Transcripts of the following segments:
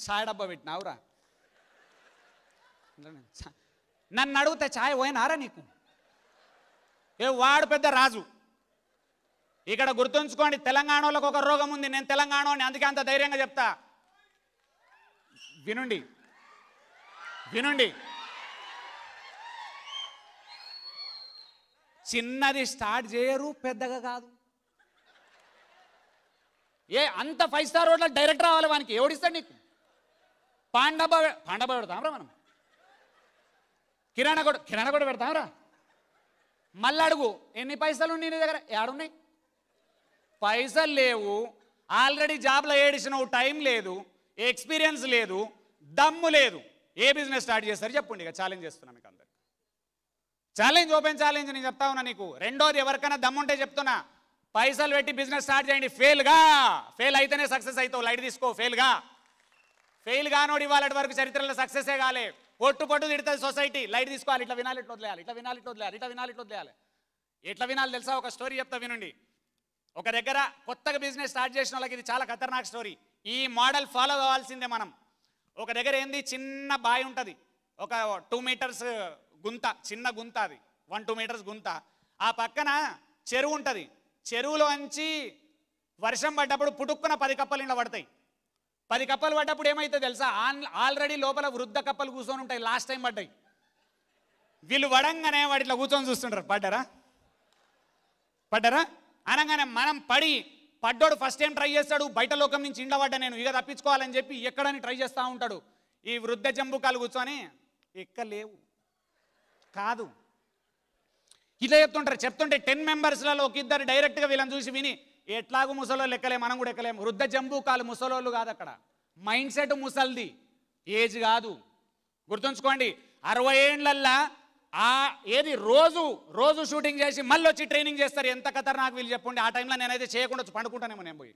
ఛాయ్ డబ్బా పెట్టినావురా, నన్ను అడిగితే ఛాయ్ పోయినారా నీకు? వాడు పెద్ద రాజు. ఇక్కడ గుర్తుంచుకోండి, తెలంగాణ వాళ్ళకు ఒక రోగం ఉంది. నేను తెలంగాణ, అందుకే అంత ధైర్యంగా చెప్తా. వినండి వినండి, చిన్నది స్టార్ట్ చేయరు, పెద్దగా కాదు. అంత 5 స్టార్ హోటల్ డైరెక్ట్ రావాలి వానికి, ఎవడిస్తాడు నీకు? పాండబ్బా పెడతాంరా మనం, కిరాణా కూడా పెడతాంరా. మళ్ళీ అడుగు, ఎన్ని పైసలు నీ దగ్గర? ఏడున్నాయి? పైసలు లేవు, ఆల్రెడీ జాబ్లో ఏడిసినావు, టైం లేదు, ఎక్స్పీరియన్స్ లేదు, దమ్ము లేదు. ఏ బిజినెస్ స్టార్ట్ చేస్తారు చెప్పండి? ఇక ఛాలెంజ్ చేస్తున్నా మీకు అందరికి. ఛాలెంజ్, ఓపెన్ ఛాలెంజ్ నేను చెప్తా ఉన్నా నీకు. రెండోది, ఎవరికైనా దమ్ముంటే చెప్తున్నా, పైసలు పెట్టి బిజినెస్ స్టార్ట్ చేయండి. ఫెయిల్ అయితేనే సక్సెస్ అవుతావు. లైట్ తీసుకో. ఫెయిల్ కానోడు ఇవాళ వరకు చరిత్రలో సక్సెసే కాలే. పొట్టు తిడుతుంది సొసైటీ. లైట్ తీసుకోవాలి. ఇట్లా వినాలి, ఇట్లా వదిలేయాలి, ఇట్లా వినాలి, ఇట్లా వదిలేయాలి, ఇట్లా వినాలి, ఇట్లా వదిలేయాలి. ఎట్లా వినాలి తెలుసా? ఒక స్టోరీ చెప్తా వినండి. ఒక దగ్గర కొత్తగా బిజినెస్ స్టార్ట్ చేసిన వాళ్ళకి ఇది చాలా ఖతర్నాక్ స్టోరీ. ఈ మోడల్ ఫాలో అవ్వాల్సిందే మనం. ఒక దగ్గర ఏంది, చిన్న బావి ఉంటుంది, ఒక 2 మీటర్స్ గుంత, చిన్న గుంత, అది 1-2 మీటర్స్ గుంత. ఆ పక్కన చెరువు ఉంటుంది. చెరువులోంచి వర్షం పడ్డప్పుడు పుట్టుక్కున 10 కప్పలు ఇంట్లో పడతాయి. 10 కప్పలు పడ్డప్పుడు ఏమైతే తెలుసా? ఆల్రెడీ లోపల వృద్ధ కప్పలు కూర్చొని ఉంటాయి, లాస్ట్ టైం పడ్డాయి. వీళ్ళు పడంగానే వాడు ఇట్లా కూర్చొని చూస్తుంటారు. పడ్డారా అనగానే మనం పడ్డోడు ఫస్ట్ టైం ట్రై చేస్తాడు. బయట లోకం నుంచి ఇండ్ల పడ్డా నేను, ఇక తప్పించుకోవాలని చెప్పి ఎక్కడని ట్రై చేస్తూ ఉంటాడు. ఈ వృద్ధ జంబుకాలు కూర్చొని ఎక్కలేవు కాదు ఇట్లా చెప్తుంటే 10 మెంబర్స్లలో ఒక ఇద్దరు డైరెక్ట్గా వీళ్ళని చూసి విని, ఎట్లాగూ ముసలోళ్ళు ఎక్కలేము, మనం కూడా ఎక్కలేము. వృద్ధ జంబుకాలు ముసలోళ్ళు కాదు, అక్కడ మైండ్ సెట్ ముసల్ది, ఏజ్ కాదు. గుర్తుంచుకోండి, 60 ఏళ్ళల్లా ఏది రోజు షూటింగ్ చేసి మళ్ళీ వచ్చి ట్రైనింగ్ చేస్తారు. ఎంత ఖతర్నాక్ వీళ్ళు చెప్పండి. ఆ టైంలో నేనైతే చేయకుండా పండుకుంటానేమో నేను పోయి.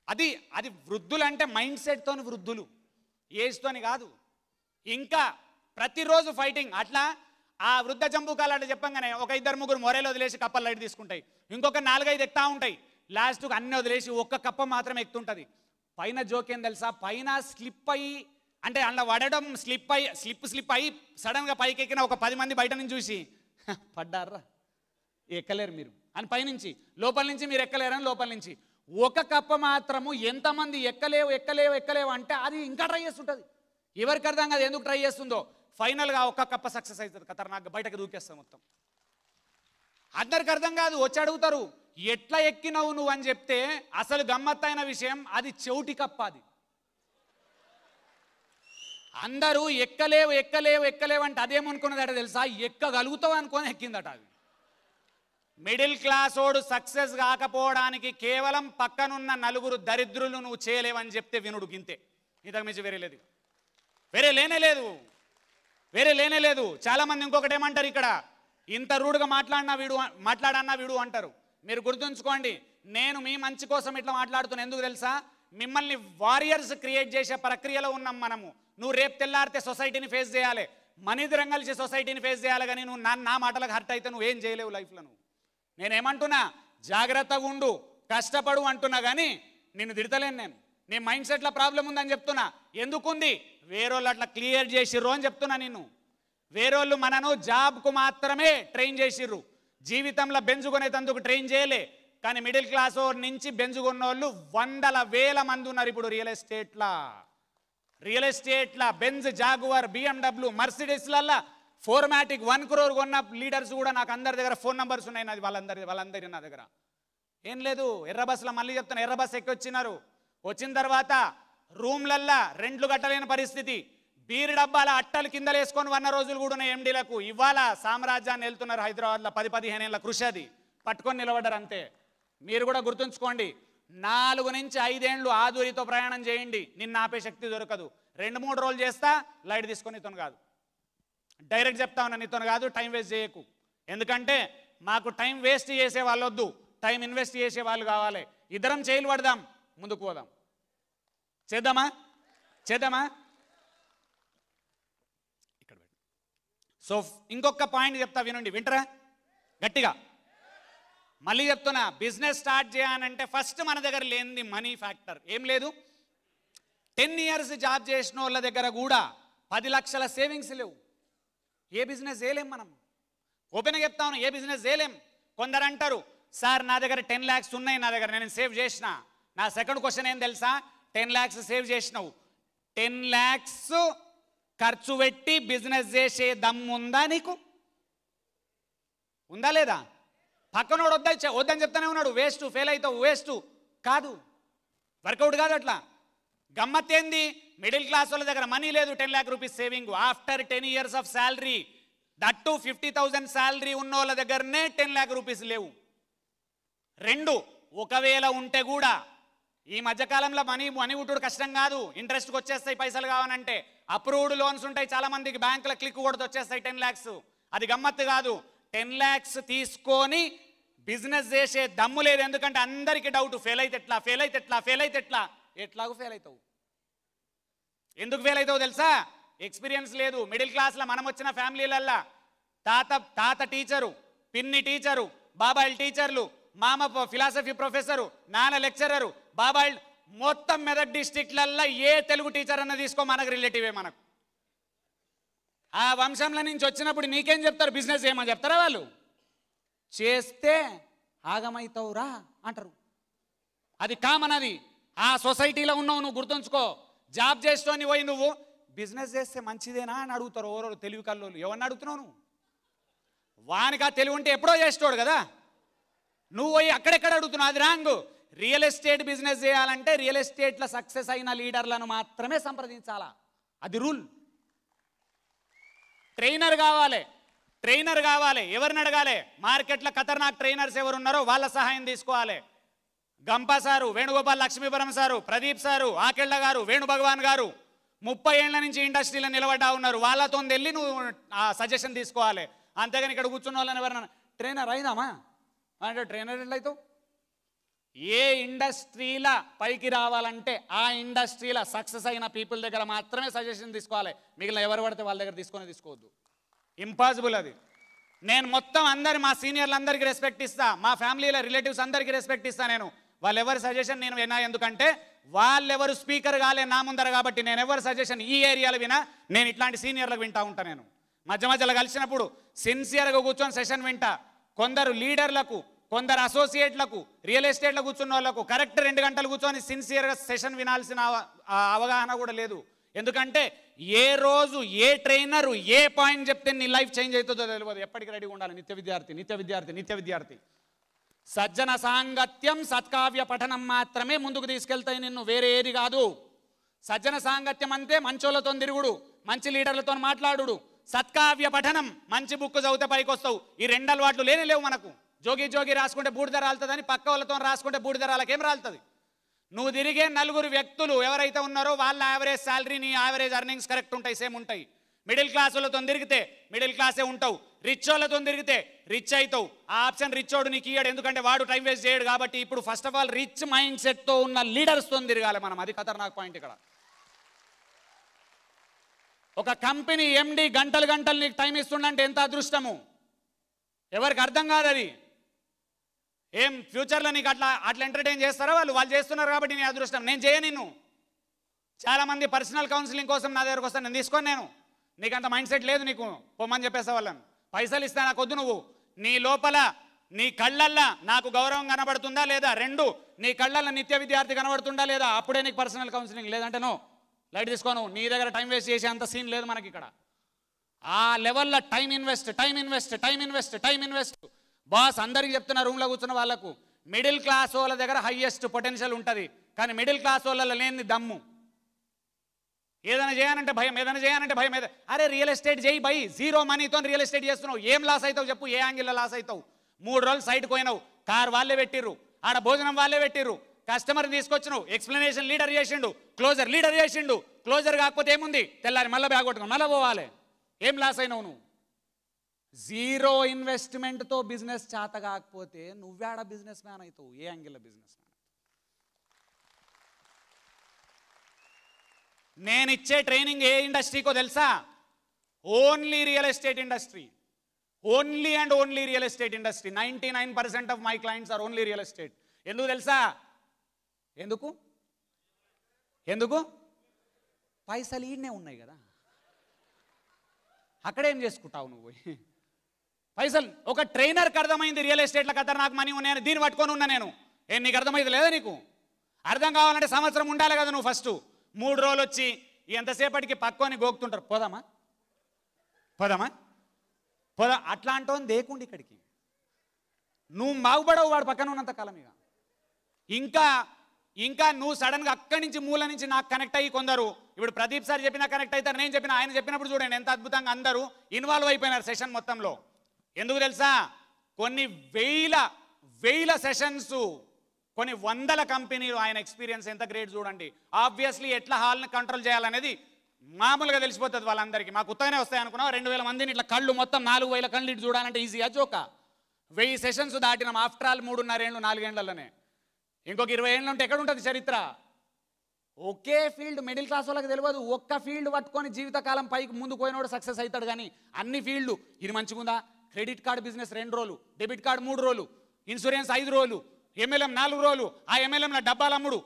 అది వృద్ధులు అంటే మైండ్ సెట్తోని వృద్ధులు, ఏజ్తోని కాదు. ఇంకా ప్రతిరోజు ఫైటింగ్. అట్లా ఆ వృద్ధ జంబుకాలు అంటే చెప్పంగానే ఒక 2-3 మొరేలు వదిలేసి కప్పలు లైట్ తీసుకుంటాయి. ఇంకొక 4-5 ఎక్కుతా ఉంటాయి. లాస్ట్కు అన్నీ వదిలేసి ఒక్క కప్ప మాత్రమే ఎక్కుతుంటుంది. పైన జోకేం తెలుసా? పైన స్లిప్ అయ్యి, అంటే అందులో పడడం స్లిప్ అయ్యి సడన్గా పైకి ఎక్కిన ఒక 10 మంది బయట నుంచి చూసి, పడ్డారా, ఎక్కలేరు మీరు అని పైనుంచి, లోపల నుంచి మీరు ఎక్కలేరని లోపల నుంచి. ఒక కప్ప మాత్రము ఎంతమంది ఎక్కలేవు అంటే అది ఇంకా ట్రై చేస్తుంటుంది. ఎవరికి అర్థం కాదు ఎందుకు ట్రై చేస్తుందో. ఫైనల్గా ఒక్క కప్ప సక్సెస్ అవుతుంది. ఖతర్నాక్ బయటకు దూకేస్తాం మొత్తం. అందరికి అర్థం కాదు. వచ్చి అడుగుతారు, ఎట్లా ఎక్కినవు నువ్వు అని చెప్తే అసలు గమ్మత్తైన విషయం, అది చెవిటి కప్ప. అది అందరూ ఎక్కలేవు అంటే అదేమనుకున్నదట తెలుసా? ఎక్కగలుగుతావు అనుకొని ఎక్కిందట. అది మిడిల్ క్లాస్ ఓడు సక్సెస్ కాకపోవడానికి కేవలం పక్కనున్న 4 దరిద్రులు నువ్వు చేయలేవని చెప్తే వినుడు గింతే. ఇంతకు మించి వేరే లేనే లేదు. చాలామంది ఇంకొకటి ఏమంటారు, ఇక్కడ ఇంత రూడ్గా మాట్లాడన్నా వీడు అంటారు. మీరు గుర్తుంచుకోండి, నేను మీ మంచి కోసం ఇట్లా మాట్లాడుతున్నా. ఎందుకు తెలుసా? మిమ్మల్ని వారియర్స్ క్రియేట్ చేసే ప్రక్రియలో ఉన్నాం మనము. నువ్వు రేపు తెల్లారితే సొసైటీని ఫేస్ చేయాలి, మనిద్దరం కలిసి సొసైటీని ఫేస్ చేయాలి. కానీ నువ్వు నా మాటలకు హర్ట్ అయితే నువ్వేం చేయలేవు లైఫ్లో. నేనేమంటున్నా, జాగ్రత్తగా ఉండు, కష్టపడు అంటున్నా. కానీ నిన్ను తిడతలేను. నీ మైండ్ సెట్లో ప్రాబ్లం ఉందని చెప్తున్నా. ఎందుకుంది? వేరేళ్ళు అట్లా క్లియర్ చేసిర్రు అని చెప్తున్నా. వేరేళ్ళు మనను జాబ్కు మాత్రమే ట్రైన్ చేసిర్రు, జీవితంలో బెంజుకునేందుకు ట్రైన్ చేయలే. కానీ మిడిల్ క్లాస్ నుంచి బెంజుకున్న వాళ్ళు 100,000 మంది ఉన్నారు ఇప్పుడు రియల్ ఎస్టేట్లా బెంజ్, జాగువార్, BMW, మర్సిడీస్లల్లా 4matic 1 crore కొన్న లీడర్స్ కూడా నాకు అందరి దగ్గర ఫోన్ నంబర్స్ ఉన్నాయి. నాది వాళ్ళందరి నా దగ్గర. ఏం లేదు, ఎర్ర బస్సులో మళ్ళీ చెప్తున్నా, ఎర్ర బస్సు ఎక్కి వచ్చిన తర్వాత రూమ్లల్లా రెంట్లు కట్టలేని పరిస్థితి. బీరు డబ్బాల అట్టలు కిందలు వేసుకొని 100 రోజులు కూడా ఉన్నాయి ఎండీలకు. ఇవాళ సామ్రాజ్యాన్ని వెళ్తున్నారు. హైదరాబాద్లో 10-15 ఏళ్ళ కృషి అది పట్టుకొని నిలబడ్డారు అంతే. మీరు కూడా గుర్తుంచుకోండి, 4 నుంచి 5 ఏళ్ళు ఆదూరితో ప్రయాణం చేయండి, నిన్ను ఆపే శక్తి దొరకదు. 2-3 రోజులు చేస్తా, లైట్ తీసుకొని నీతో కాదు. డైరెక్ట్ చెప్తా ఉన్నా, నీతో కాదు. టైం వేస్ట్ చేయకు. ఎందుకంటే మాకు టైం వేస్ట్ చేసే వాళ్ళు వద్దు, టైం ఇన్వెస్ట్ చేసే వాళ్ళు కావాలి. ఇద్దరం చేయలు పడదాం, ముందుకు పోదాం. చేద్దామా? ఇక్కడ సో ఇంకొక పాయింట్ చెప్తా, వింటరా గట్టిగా. మళ్ళీ చెప్తున్నా, బిజినెస్ స్టార్ట్ చేయాలంటే ఫస్ట్ మన దగ్గర లేనిది మనీ ఫ్యాక్టర్. ఏం లేదు, 10 years జాబ్ చేసిన వాళ్ళ దగ్గర కూడా 10 లక్షల సేవింగ్స్ లేవు. ఏ బిజినెస్ చేయలేం మనం. ఓపెన్గా చెప్తాను, ఏ బిజినెస్ చేయలేం. కొందరు అంటారు, సార్ నా దగ్గర 10 lakhs ఉన్నాయి, నా దగ్గర నేను సేవ్ చేసిన. నా సెకండ్ క్వశ్చన్ ఏం తెలుసా? 10 lakhs సేవ్ చేసినావు, 10 lakhs ఖర్చు పెట్టి బిజినెస్ చేసే దమ్ముందా నీకు? ఉందా లేదా? పక్కనోడు వద్దని చెప్తానే ఉన్నాడు, వేస్ట్, ఫెయిల్ అవుతావు, వేస్ట్. కాదు, వర్కౌట్ కాదు అట్లా. గమ్మత్తేంది, మిడిల్ క్లాస్ వాళ్ళ దగ్గర మనీ లేదు, 10 lakh rupees saving after 10 years of salary. That 50,000 salary ఉన్న వాళ్ళ దగ్గరనే 10 lakh rupees లేవు. రెండు, ఒకవేళ ఉంటే కూడా ఈ మధ్యకాలంలో మనీ ఉట్టుడు కష్టం కాదు, ఇంట్రెస్ట్కి వచ్చేస్తాయి పైసలు కావాలంటే. అప్రూవ్డ్ లోన్స్ ఉంటాయి చాలా మందికి, బ్యాంకులో క్లిక్ కొడితే వచ్చేస్తాయి 10 lakhs. అది గమ్మత్తు కాదు. 10 lakhs తీసుకొని బిజినెస్ చేసే దమ్ము లేదు. ఎందుకంటే అందరికీ డౌట్, ఫెయిల్ అయితే ఎట్లా, ఫెయిల్ అయితే ఎట్లా, ఫెయిల్ అయితే ఎట్లా. ఎట్లాగూ ఫెయిల్ అవుతావు. ఎందుకు ఫెయిల్ అవుతావు తెలుసా? ఎక్స్పీరియన్స్ లేదు. మిడిల్ క్లాస్లో మనం వచ్చిన ఫ్యామిలీలల్లా తాత టీచరు, పిన్ని టీచరు, బాబాయిల్ టీచర్లు, మామ ఫిలాసఫీ ప్రొఫెసరు, నాన్న లెక్చరరు, బాబాయిల్, మొత్తం మెదక్ డిస్టిక్లల్లో ఏ తెలుగు టీచర్ అన్న తీసుకో మనకు రిలేటివే. మనకు ఆ వంశంలో నుంచి వచ్చినప్పుడు నీకేం చెప్తారు? బిజినెస్ చేయమని చెప్తారా? వాళ్ళు చేస్తే ఆగమైతావురా అంటారు. అది కామన్. అది ఆ సొసైటీలో ఉన్నావు నువ్వు, గుర్తుంచుకో. జాబ్ చేస్తూని పోయి నువ్వు బిజినెస్ చేస్తే మంచిదేనా అని అడుగుతారు ఎవరో తెలివి కల్లోళ్ళు. ఎవరిని అడుగుతున్నావు నువ్వు? వానికి ఆ తెలివి ఉంటే ఎప్పుడో చేస్తాడు కదా. నువ్వు పోయి అక్కడెక్కడ అడుగుతున్నావు, అది రాంగ్. రియల్ ఎస్టేట్ బిజినెస్ చేయాలంటే రియల్ ఎస్టేట్లో సక్సెస్ అయిన లీడర్లను మాత్రమే సంప్రదించాలా, అది రూల్. ట్రైనర్ కావాలి. ఎవరిని అడగాలి? మార్కెట్లో ఖతర్నాక్ ట్రైనర్స్ ఎవరు ఉన్నారో వాళ్ళ సహాయం తీసుకోవాలి. గంప sir, Venugopal Lakshmipuram sir, Pradeep sir, Akella గారు, వేణుభగవాన్ గారు 30 ఏళ్ల నుంచి ఇండస్ట్రీలో నిలబడ్డా ఉన్నారు. వాళ్ళతో వెళ్ళి నువ్వు ఆ సజెషన్ తీసుకోవాలి. అంతేగాని ఇక్కడ కూర్చున్న వాళ్ళని ఎవరన్నా ట్రైనర్ అయినామా అంటే ట్రైనర్ ఎట్లయితావు? ఏ ఇండస్ట్రీల పైకి రావాలంటే ఆ ఇండస్ట్రీల సక్సెస్ అయిన పీపుల్ దగ్గర మాత్రమే సజెషన్ తీసుకోవాలి. మిగిలిన ఎవరు పడితే వాళ్ళ దగ్గర తీసుకోవద్దు. ఇంపాసిబుల్ అది. నేను మొత్తం మా సీనియర్లు అందరికీ రెస్పెక్ట్ ఇస్తా, మా ఫ్యామిలీలో రిలేటివ్స్ అందరికీ రెస్పెక్ట్ ఇస్తా. నేను వాళ్ళెవరి సజెషన్ నేను వినా. ఎందుకంటే వాళ్ళెవరు స్పీకర్ కాలే నా ముందర, కాబట్టి నేను ఎవరి సజెషన్ ఈ ఏరియాలో వినా. నేను ఇట్లాంటి సీనియర్లకు వింటా ఉంటా. నేను మధ్యలో కలిసినప్పుడు సిన్సియర్గా కూర్చొని సెషన్ వింటా. కొందరు లీడర్లకు, కొందరు అసోసియేట్లకు, రియల్ ఎస్టేట్లో కూర్చున్న వాళ్ళకు కరెక్ట్ 2 గంటలు కూర్చొని సిన్సియర్గా సెషన్ వినాల్సిన అవగాహన కూడా లేదు. ఎందుకంటే ఏ రోజు ఏ ట్రైనరు ఏ పాయింట్ చెప్తే నీ లైఫ్ చేంజ్ అవుతుందో తెలియదు. ఎప్పటికీ రెడీగా ఉండాలి. నిత్య విద్యార్థి. సజ్జన సాంగత్యం, సత్కావ్య పఠనం మాత్రమే ముందుకు తీసుకెళ్తాయి నిన్ను, వేరే ఏది కాదు. సజ్జన సాంగత్యం అంటే మంచోళ్ళతో తిరుగుడు, మంచి లీడర్లతో మాట్లాడు. సత్కావ్య పఠనం, మంచి బుక్ చదివితే పైకి వస్తావు. ఈ 2 అలవాట్లు లేవు మనకు. జోగి రాసుకుంటే బూడిద రాలుతుందని పక్క వాళ్ళతో రాసుకుంటే బూడిద రాలకేం రాలుతుంది? నువ్వు తిరిగే 4 వ్యక్తులు ఎవరైతే ఉన్నారో వాళ్ళ యావరేజ్ శాలరీ, నీ యావరేజ్ ఎర్నింగ్స్ కరెక్ట్ ఉంటాయి, సేమ్ ఉంటాయి. మిడిల్ క్లాస్ వాళ్ళతో తిరిగితే మిడిల్ క్లాసే ఉంటావు, రిచ్ వాళ్ళతో తిరిగితే రిచ్ అవుతావు. ఆ ఆప్షన్ రిచ్ వాడు నీకు ఇయ్యాడు, ఎందుకంటే వాడు టైం వేస్ట్ చేయడు. కాబట్టి ఇప్పుడు first of all rich mind సెట్తో ఉన్న లీడర్స్తో తిరగాలి మనం. అది ఖతర్నాక్ పాయింట్ ఇక్కడ. ఒక కంపెనీ ఎండి గంటలు నీకు టైం ఇస్తుండంటే ఎంత అదృష్టము. ఎవరికి అర్థం కాదు అది. ఏం ఫ్యూచర్లో నీకు అట్లా ఎంటర్టైన్ చేస్తారా? వాళ్ళు చేస్తున్నారు కాబట్టి నీ అదృష్టం. నేను చేయను. చాలామంది పర్సనల్ కౌన్సిలింగ్ కోసం నా దగ్గరకు వస్తాను, నేను తీసుకోను. నీకు అంత మైండ్ సెట్ లేదు, నీకు పొమ్మని చెప్పేసా వాళ్ళని. పైసలు ఇస్తా నాకు వద్దు. నువ్వు నీ లోపల, నీ కళ్ళల్లో నాకు గౌరవం కనబడుతుందా లేదా? 2, నీ కళ్ళల్లో నిత్య విద్యార్థి కనబడుతుందా లేదా? అప్పుడే నీకు పర్సనల్ కౌన్సిలింగ్. లేదంటే నో, లైట్ తీసుకోను. నీ దగ్గర టైం వేస్ట్ చేసే అంత సీన్ లేదు మనకి ఇక్కడ. ఆ లెవెల్లో టైం ఇన్వెస్ట్. బాస్ అందరికీ చెప్తున్న రూమ్లో కూర్చున్న వాళ్ళకు, మిడిల్ క్లాస్ వాళ్ళ దగ్గర హైయెస్ట్ పొటెన్షియల్ ఉంటుంది, కానీ మిడిల్ క్లాస్ వాళ్ళలో లేని దమ్ము. ఏదైనా చేయాలంటే భయం. అరే రియల్ ఎస్టేట్ చేయి బై, 0 మనీతో రియల్ ఎస్టేట్ చేస్తున్నావు. ఏం లాస్ అవుతావు చెప్పు? ఏ యాంగిల్లో లాస్ అవుతావు? 3 రోజులు సైట్కి పోయినావు, కార్ వాళ్ళే పెట్టిర్రు, ఆడ భోజనం వాళ్ళే పెట్టిర్రు, కస్టమర్ తీసుకొచ్చినావు, ఎక్స్ప్లెనేషన్ లీడర్ చేసిండు, క్లోజర్ కాకపోతే ఏముంది? తెల్లారి మళ్ళీ బ్యాగ్ కొట్టుకుని మళ్ళీ పోవాలి. ఏం లాస్ అయినావు నువ్వు? 0 ఇన్వెస్ట్మెంట్తో బిజినెస్ చేత కాకపోతే నువ్వేడ బిజినెస్ మ్యాన్ అవుతావు? ఏ యాంగిల్లో బిజినెస్ మ్యాన్? నేను ఇచ్చే ట్రైనింగ్ ఏ ఇండస్ట్రీకో తెలుసా? Only real estate industry. Only 99% of my clients are only real estate. ఎందుకు తెలుసా? ఎందుకు పైసలు ఈడనే ఉన్నాయి కదా, అక్కడేం చేసుకుంటావు నువ్వు? పైసలు ఒక ట్రైనర్కి అర్థమైంది రియల్ ఎస్టేట్లో ఖతర్నాక్ మనీ ఉన్నాయని, దీన్ని పట్టుకొని ఉన్నా నేను. నీకు అర్థమైంది లేదా? నీకు అర్థం కావాలంటే సంవత్సరం ఉండాలి కదా నువ్వు. ఫస్ట్ 3 రోజులు వచ్చి ఎంతసేపటికి పక్కొని గోకుతుంటారు. పోదామా పోదామా పోదా అట్లా అంటోని దేకుండి ఇక్కడికి. నువ్వు బాగుపడవు వాడు పక్కన ఉన్నంత కాలం. ఇంకా ఇంకా నువ్వు సడన్గా అక్కడి నుంచి మూల నుంచి నాకు కనెక్ట్ అయ్యి కొందరు, ఇప్పుడు ప్రదీప్ సార్ చెప్పినా కనెక్ట్ అవుతారు, నేను చెప్పిన ఆయన చెప్పినప్పుడు చూడండి ఎంత అద్భుతంగా అందరూ ఇన్వాల్వ్ అయిపోయినారు సెషన్ మొత్తంలో. ఎందుకు తెలుసా? కొన్ని వేల సెషన్స్, కొన్ని వందల కంపెనీలు, ఆయన ఎక్స్పీరియన్స్ ఎంత గ్రేట్ చూడండి. ఆబ్వియస్లీ ఎట్లా హాల్ని కంట్రోల్ చేయాలనేది మామూలుగా తెలిసిపోతుంది వాళ్ళందరికీ. మాకు ఉత్తగానే వస్తాయి అనుకున్నాం. 2000 మందిని ఇట్లా కళ్ళు మొత్తం 4000 కళ్ళు ఇటు చూడాలంటే ఈజీగా జోక. 1000 సెషన్స్ దాటినాం ఆఫ్టర్ ఆల్ 3.5 ఏళ్ళు 4 ఏళ్లలోనే. ఇంకొక 20 ఏళ్ళు ఉంటే ఎక్కడుంటుంది చరిత్ర? ఒకే ఫీల్డ్ మిడిల్ క్లాస్ వాళ్ళకి తెలియదు. ఒక్క ఫీల్డ్ పట్టుకొని జీవితకాలం పైకి ముందుకు పోయినోడు సక్సెస్ అవుతాడు. కానీ అన్ని ఫీల్డ్లు ఇది మంచిగుందా? క్రెడిట్ కార్డు బిజినెస్ 2 రోజులు, డెబిట్ కార్డు 3 రోజులు, ఇన్సూరెన్స్ 5 రోజులు, MLM 4 రోజులు, ఆ MLMలో డబ్బాలు అమ్ముడు,